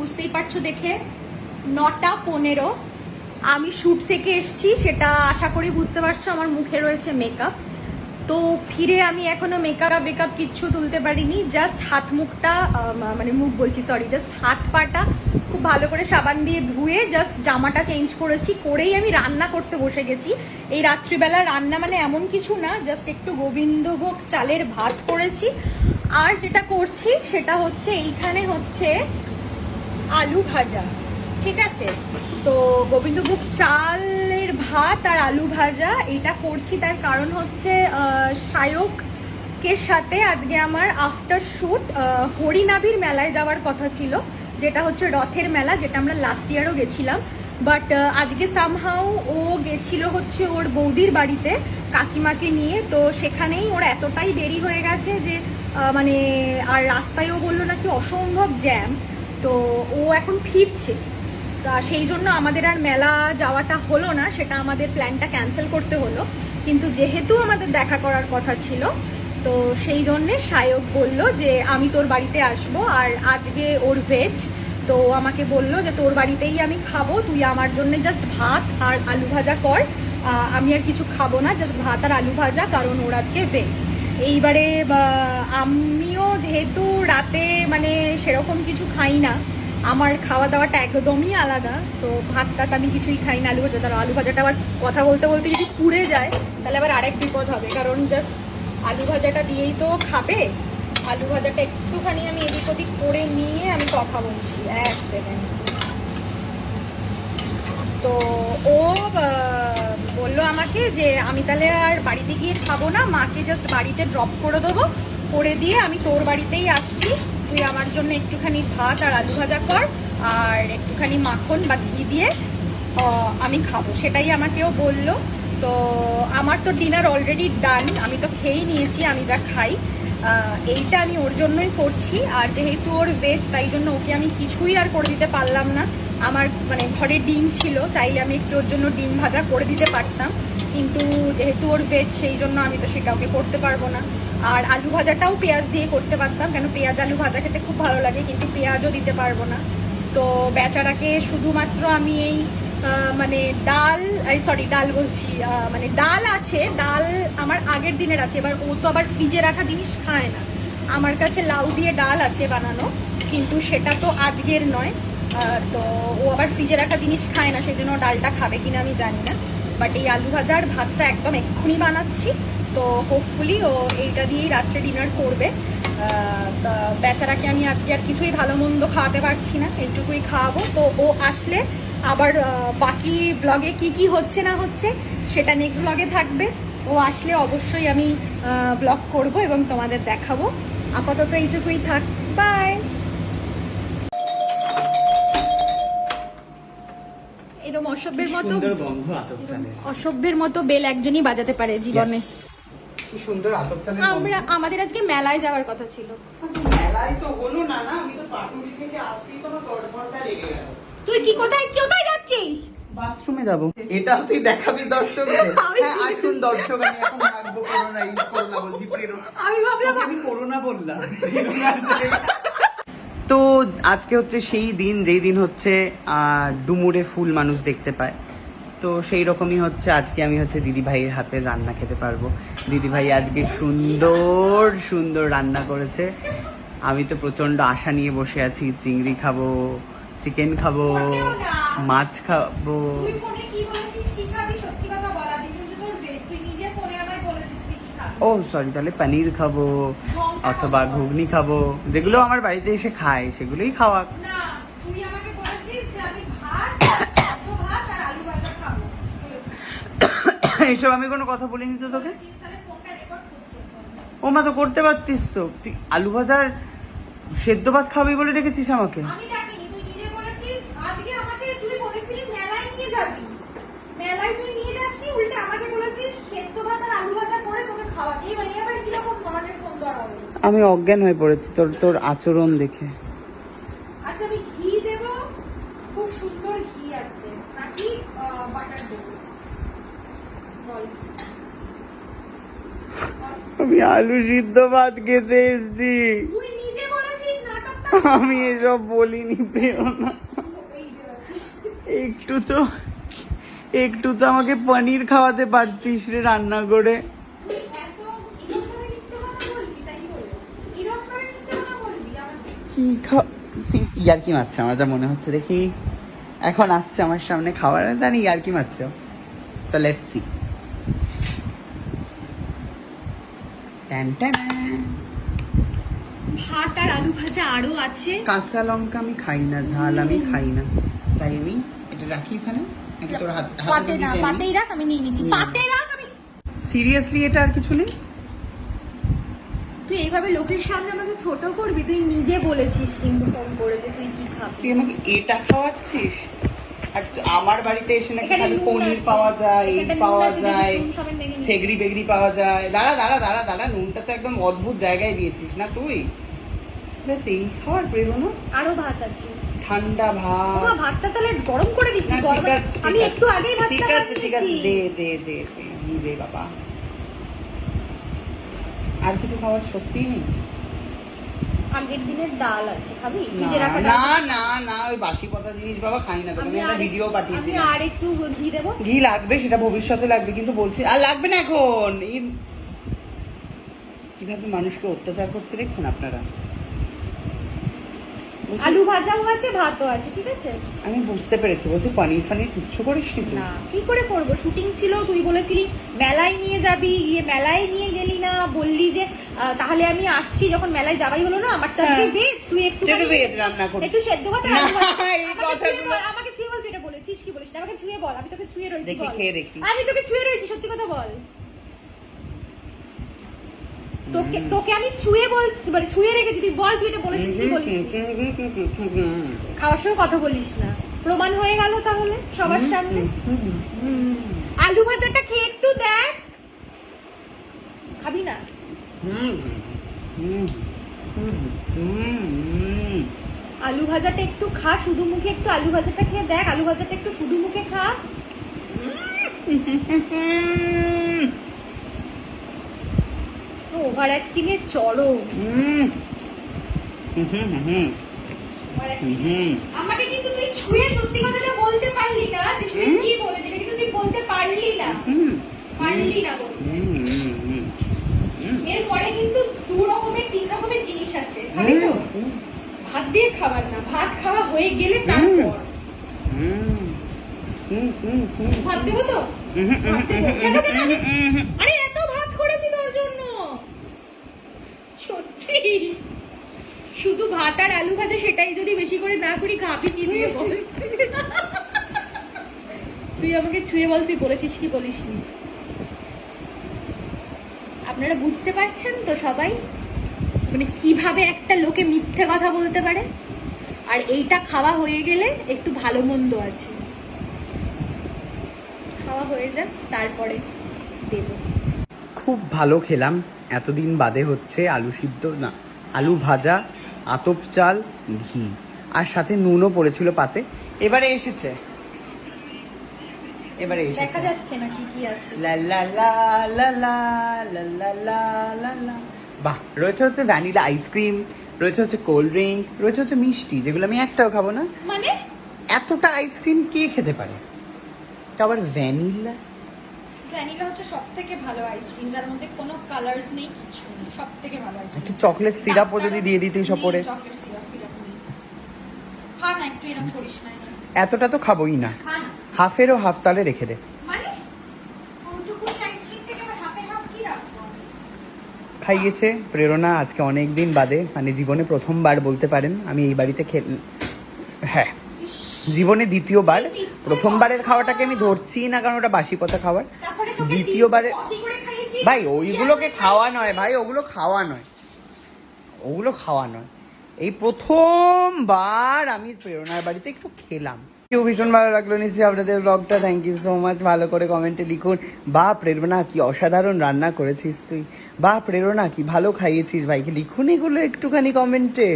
বুঝতেই পারছো দেখে 9:15 আমি শ্যুট থেকে এসছি, সেটা আশা করি বুঝতে পারছো। আমার মুখে রয়েছে মেকআপ, তো ফিরে আমি এখনো মেকআপ কিচ্ছু তুলতে পারিনি। জাস্ট হাত মুখটা মানে মুখ বলছি সরি, জাস্ট হাত পাটা খুব ভালো করে সাবান দিয়ে ধুয়ে জাস্ট জামাটা চেঞ্জ করেছি, করেই আমি রান্না করতে বসে গেছি। এই রাত্রিবেলা রান্না মানে এমন কিছু না, জাস্ট একটু গোবিন্দভোগ চালের ভাত করেছি। আর যেটা করছি সেটা হচ্ছে এইখানে হচ্ছে আলু ভাজা, ঠিক আছে। তো গোবিন্দভোগ চালের ভাত আর আলু ভাজা এইটা করছি, তার কারণ হচ্ছে সায়কের সাথে আজকে আমার আফটার শ্যুট হরিনাভির মেলায় যাওয়ার কথা ছিল, যেটা হচ্ছে রথের মেলা, যেটা আমরা লাস্ট ইয়ারও গেছিলাম। বাট আজকে সামহাউ ও গেছিল হচ্ছে ওর বৌদির বাড়িতে কাকিমাকে নিয়ে, তো সেখানেই ওর এতটাই দেরি হয়ে গেছে যে মানে আর রাস্তায়ও বললো নাকি অসম্ভব জ্যাম, তো ও এখন ফিরছে। তা সেই জন্য আমাদের আর মেলা যাওয়াটা হলো না, সেটা আমাদের প্ল্যানটা ক্যান্সেল করতে হলো। কিন্তু যেহেতু আমাদের দেখা করার কথা ছিল, তো সেই জন্যে সায়ক বলল যে আমি তোর বাড়িতে আসবো, আর আজকে ওর ভেজ, তো আমাকে বলল যে তোর বাড়িতেই আমি খাবো, তুই আমার জন্য জাস্ট ভাত আর আলু ভাজা কর, আমি আর কিছু খাবো না, জাস্ট ভাত আর আলু ভাজা, কারণ ওর আজকে ভেজ। এইবারে আমিও যেহেতু রাতে মানে সেরকম কিছু খাই না, আমার খাওয়া দাওয়াটা একদমই আলাদা, তো ভাত টাত আমি কিছুই খাই না। আলু ভাজা, তার আলু ভাজাটা আবার কথা বলতে বলতে যদি পুড়ে যায় তাহলে আবার আরেক বিপদ হবে, কারণ জাস্ট আলু ভাজাটা দিয়েই তো খাবে। আলু ভাজাটা একটুখানি আমি এদিক ওদিক করে নিয়ে আমি কথা বলছি, 1 সেকেন্ড। তো ও বললো আমাকে যে আমি তাহলে আর বাড়িতে গিয়ে খাবো না, মাকে জাস্ট বাড়িতে ড্রপ করে দেবো, করে দিয়ে আমি তোর বাড়িতেই আসছি, তুই আমার জন্য একটুখানি ভাত আর আলু ভাজা কর, আর একটুখানি মাখন বা ঘি দিয়ে আমি খাবো, সেটাই আমাকেও বললো। তো আমার তো ডিনার অলরেডি ডান, আমি তো খেয়েই নিয়েছি, আমি যা খাই এইটা আমি ওর জন্যই করছি। আর যেহেতু ওর ভেজ, তাই জন্য ওকে আমি কিছুই আর করে দিতে পারলাম না। আমার মানে ঘরে ডিম ছিল, চাইলে আমি একটু ওর জন্য ডিম ভাজা করে দিতে পারতাম, কিন্তু যেহেতু ওর ভেজ সেই জন্য আমি তো সেটা ওকে করতে পারবো না। আর আলু ভাজাটাও পেঁয়াজ দিয়ে করতে পারতাম, কেন পেঁয়াজ আলু ভাজা খেতে খুব ভালো লাগে, কিন্তু পেঁয়াজও দিতে পারবো না। তো বেচারাকে শুধুমাত্র আমি এই মানে ডাল বলছি, মানে ডাল আছে, ডাল আমার আগের দিনের আছে, এবার ও তো আবার ফ্রিজে রাখা জিনিস খায় না। আমার কাছে লাউ দিয়ে ডাল আছে বানানো, কিন্তু সেটা তো আজকের নয়, তো ও আবার ফ্রিজে রাখা জিনিস খায় না, সেই জন্য ডালটা খাবে কিনা আমি জানি না। বাট এই আলু ভাজার ভাতটা একদম এক্ষুনি বানাচ্ছি, তো হোপফুলি ও এইটা দিয়েই রাত্রে ডিনার করবে। বেচারাকে আমি আজকে আর কিছুই ভালো মন্দ খাওয়াতে পারছি না, এইটুকুই খাওয়াবো। তো ও আসলে আবার বাকি ব্লগে কি হচ্ছে না হচ্ছে সেটা নেক্সট ব্লগে থাকবে। ও আসলে অবশ্যই আমি ব্লগ করব এবং তোমাদের দেখাবো। আপাতত এইটুকুই থাক, বাই। এরকম অসভ্যের মতো বেল একজনই বাজাতে পারে জীবনে। কি সুন্দর আতপ চালের আমাদের আজকে মেলায় যাওয়ার কথা ছিল। মেলায় তো হলো না, আমি তো পাটুলি থেকে আসতেই তো 10 ঘন্টা লেগে গেল। তুই কি কোথায় যাচ্ছিস? বাথরুমে যাব। এটাও তুই দেখাবি দর্শকদের? হ্যাঁ আসুন দর্শক, আমি এখন রাখবো করোনা বলছি, আমি ভাবলাম আমি করোনা বললাম। তো আজকে হচ্ছে সেই দিন যেই দিন হচ্ছে ডুমুরে ফুল মানুষ দেখতে পায়, তো সেই রকমই হচ্ছে আজকে আমি হচ্ছে দিদি ভাইয়ের হাতের রান্না খেতে পারবো। দিদি ভাই আজকে সুন্দর সুন্দর রান্না করেছে, আমি তো প্রচন্ড আশা নিয়ে বসে আছি। চিংড়ি খাবো, চিকেন খাবো, মাছ খাবো। ও সরি, তাহলে পনির খাবো অথবা ঘুগনি খাবো, যেগুলো আমার বাড়িতে এসে খায় সেগুলোই খাওয়া। এইসব আমি কোনো কথা বলিনি তো তোকে। ও মা, তো করতে পারতিস তো, তুই আলু ভাজার সেদ্ধ ভাত খাবি বলে রেখেছিস আমাকে। আমি অজ্ঞান হয়ে পড়েছি তোর আচরণ দেখে। আচ্ছা, আমি ঘি দেব, খুব সুন্দর ঘি আছে, নাকি বাটার দেব? বল। আমি আলু সিদ্ধ ভাত খেতে এসেছি। তুই নিজে বলেছিস নাটকটা আমি এসব বলিনি প্রেরণা। একটু তো আমাকে পনির খাওয়াতে পারতিস রে রান্না করে। কি ইয়ার কি মারছে আমার যা মনে হচ্ছে, দেখি এখন আসছে আমার সামনে খাবার, জানি ইয়ার কি মারছে। So let's see. ভাত আর আলু ভাজা আরো আছে। কাঁচা লঙ্কা আমি খাই না, ঝাল আমি খাই না, তাই আমি এটা রাখি এখানে। এটা তোর পাতে না, পাতেই রাখ, আমি নিয়ে নিচ্ছি। পাতে রাখ। আমি সিরিয়াসলি এটা আর কিছু নেই। তুই এইভাবে লোকের সামনে আমাকে ছোট করবি? তুই নিজে বলেছিস কিন্তু ফোন করে যে তুই কি খাবি। তুই আমাকে এটা খাওয়াচ্ছিস, আর আমার বাড়িতে এসে নাকি এখানে খালি নুন পনির আছে, পাওয়া যায়, এই এখানে নুন পাওয়া আছে, যায়, নুন সমেত মেখে নিবি। থেগড়ি বেগড়ি পাওয়া যায়। দাঁড়া, নুনটা তো একদম অদ্ভুত জায়গায় দিয়েছিস না তুই। ব্যাস এই খাওয়ার প্রেরণা। আরো ভাত আছে, ঠান্ডা ভাত। ভাতটা তাহলে গরম করে দিচ্ছি। না, গরম ঠিক আছে, ঠিক আমি আছে, একটু আগেই ভাতটা ঠিক আছে, ঠিক আছে, বানিয়েছি। দে দে দে দে, ঘি দে বাবা। আর কিছু খাওয়ার সত্যি নেই? আগের দিনের ডাল আছে, খাবি? না ফ্রিজে রাখা না ডাল। না না, ওই বাসি পচা জিনিস বাবা খাই না। তোকে আমি একটা ভিডিও পাঠিয়েছি। আমি আর একটু ঘি দেবো। ঘি লাগবে, সেটা ভবিষ্যতে লাগবে, কিন্তু বলছি আর লাগবে না এখন। কিভাবে মানুষকে অত্যাচার করতে দেখছেন আপনারা? আলু ভাজাও আছে, ভাতও আছে, ঠিক আছে? আমি বুঝতে পেরেছি, বলছি পনির ফানির কিচ্ছু করিস নি তুই? না, কি করে করবো? শুটিং ছিল, তুই বলেছিলি মেলায় নিয়ে যাবি, গিয়ে মেলায় নিয়ে গেলি না, বললি যে তাহলে আমি আসছি। যখন মেলায় যাবাই হলো না, আমার তো আজকে হ্যাঁ। ভেজ, তুই একটু ভেজ রান্না করি। একটু সেদ্ধ ভাত আর না, আলু ভাজা। এই কথাগুলো আমাকে ছুঁয়ে বল, তুই এটা বলেছিস কি বলিস না? আমাকে ছুঁয়ে বল, আমি তোকে ছুঁয়ে রয়েছি। দেখি, বল। খেয়ে দেখি। আমি তোকে ছুঁয়ে রয়েছি, সত্যি কথা বল। তোকে আমি ছুঁয়ে বলছি, মানে ছুঁয়ে রেখেছি, তুই বল তুই এটা বলেছিস কি বলিস। খাওয়ার সময় কথা বলিস না, প্রমাণ হয়ে গেল তাহলে সবার সামনে। আলু ভাজাটা খেয়ে একটু দেখ, খাবি না? আলু ভাজাটা একটু খা, শুধু মুখে একটু আলু ভাজাটা খেয়ে দেখ। আলু ভাজাটা একটু শুধু মুখে খা। ওভার অ্যাক্টিং এর চরম। আমাকে কিন্তু তুই ছুঁয়ে সত্যি কথাটা বলতে পারলি না যে তুই কি বলেছিস, কিন্তু তুই বলতে পারলি না। পারলি না বলতে। এরপরে কিন্তু দু রকমের তিন রকমের জিনিস আছে, খাবি তো? ভাত দিয়ে খাবার না, ভাত খাওয়া হয়ে গেলে তারপর ভাত দেবো তো? ভাত দেবো। কেন কেন? আরে এত ভাত করেছি তোর জন্য, সত্যি। শুধু ভাত আর আলু ভাজা, সেটাই যদি বেশি করে না করি, খাবি কি দিয়ে বল? তুই আমাকে ছুঁয়ে বল, তুই বলেছিস কি বলিসনি? আপনারা বুঝতে পারছেন তো সবাই, মানে কিভাবে একটা লোকে মিথ্যে কথা বলতে পারে? আর এইটা খাওয়া হয়ে গেলে একটু ভালো মন্দ আছে, খাওয়া হয়ে যাক তারপরে দেব। খুব ভালো খেলাম, এতদিন বাদে হচ্ছে আলু সিদ্ধ না, আলু ভাজা, আতপ চাল, ঘি, আর সাথে নুনও পড়েছিল পাতে। এবারে এসেছে দেখা যাচ্ছে না কি কি আছে। লা লা লা লা লা লা লা লা লা লা। বাহ, রয়েছে হচ্ছে ভ্যানিলা আইসক্রিম, রয়েছে হচ্ছে কোল্ড ড্রিঙ্ক, রয়েছে হচ্ছে মিষ্টি, যেগুলো আমি একটাও খাবো না। মানে এতটা আইসক্রিম কে খেতে পারে? তো আবার ভ্যানিলা। ভ্যানিলা হচ্ছে সবথেকে ভালো আইসক্রিম, যার মধ্যে কোনো কালারস নেই, কিছু নেই, সবথেকে ভালো আইসক্রিম। একটু চকলেট সিরাপও যদি দিয়ে দিতেই সব পরে। চকলেট সিরাপ নেই। খা না, একটু এরকম করিস না। এতটা তো খাবোই না, খা না। হাফেরও হাফ তালে রেখে দে। মানে ওইটুকুনি আইসক্রিম থেকে আবার হাফে হাফ কি রাখবো? খাইয়েছে প্রেরণা আজকে অনেক দিন বাদে, মানে জীবনে প্রথমবার বলতে পারেন আমি এই বাড়িতে হ্যাঁ, জীবনে দ্বিতীয়বার। প্রথমবারের খাওয়াটাকে আমি ধরছি না, কারণ ওটা বাসি পচা খাবার। তারপরে তোকে দ্বিতীয়বারে কফি করে খাইয়েছি। ভাই ওইগুলোকে খাওয়া নয়, ভাই ওগুলো খাওয়া নয়, ওগুলো খাওয়া নয়। এই প্রথমবার আমি প্রেরণার বাড়িতে একটু খেলাম। কেউ ভীষণ ভালো লাগলো নিশ্চয়ই আপনাদের ব্লগটা। Thank you so much. ভালো করে কমেন্টে লিখুন, বা প্রেরণা কি অসাধারণ রান্না করেছিস তুই, বা প্রেরণা কি ভালো খাইয়েছিস ভাইকে, লিখুন এগুলো একটুখানি কমেন্টে।